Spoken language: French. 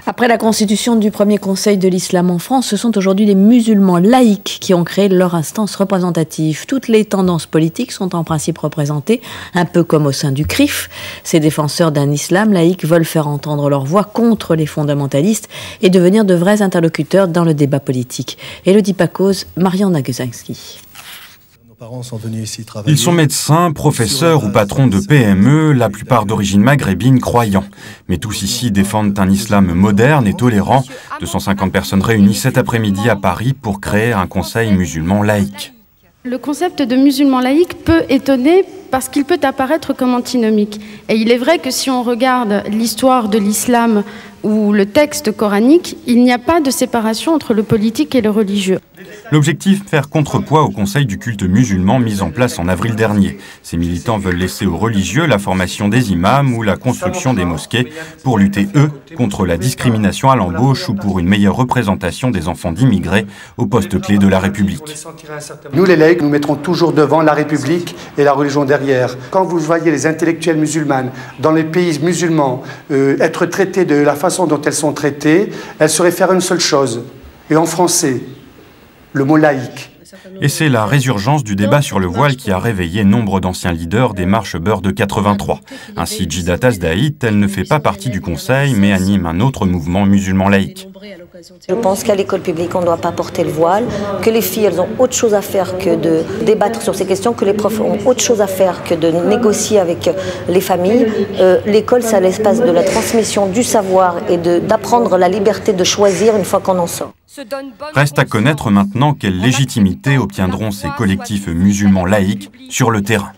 Après la constitution du premier conseil de l'islam en France, ce sont aujourd'hui les musulmans laïcs qui ont créé leur instance représentative. Toutes les tendances politiques sont en principe représentées, un peu comme au sein du CRIF. Ces défenseurs d'un islam laïque veulent faire entendre leur voix contre les fondamentalistes et devenir de vrais interlocuteurs dans le débat politique. Élodie Pacose, Marian Naguzinski. Ils sont médecins, professeurs ou patrons de PME, la plupart d'origine maghrébine, croyants. Mais tous ici défendent un islam moderne et tolérant. 250 personnes réunies cet après-midi à Paris pour créer un conseil musulman laïque. Le concept de musulman laïque peut étonner parce qu'il peut apparaître comme antinomique. Et il est vrai que si on regarde l'histoire de l'islam ou le texte coranique, il n'y a pas de séparation entre le politique et le religieux. L'objectif, faire contrepoids au Conseil du culte musulman mis en place en avril dernier. Ces militants veulent laisser aux religieux la formation des imams ou la construction des mosquées pour lutter, eux, contre la discrimination à l'embauche ou pour une meilleure représentation des enfants d'immigrés aux postes clés de la République. Nous, les laïcs, nous mettrons toujours devant la République et la religion derrière. Quand vous voyez les intellectuels musulmanes dans les pays musulmans être traités de la façon dont elles sont traitées, elles se réfèrent à une seule chose. Et en français, le mot laïque. Et c'est la résurgence du débat sur le voile qui a réveillé nombre d'anciens leaders des marches Beur de 83. Ainsi, Djidat Azdaït, elle ne fait pas partie du Conseil, mais anime un autre mouvement musulman laïque. Je pense qu'à l'école publique, on ne doit pas porter le voile, que les filles, elles ont autre chose à faire que de débattre sur ces questions, que les profs ont autre chose à faire que de négocier avec les familles. L'école, c'est l'espace de la transmission du savoir et d'apprendre la liberté de choisir une fois qu'on en sort. Reste à connaître maintenant quelle légitimité obtiendront ces collectifs musulmans laïques sur le terrain.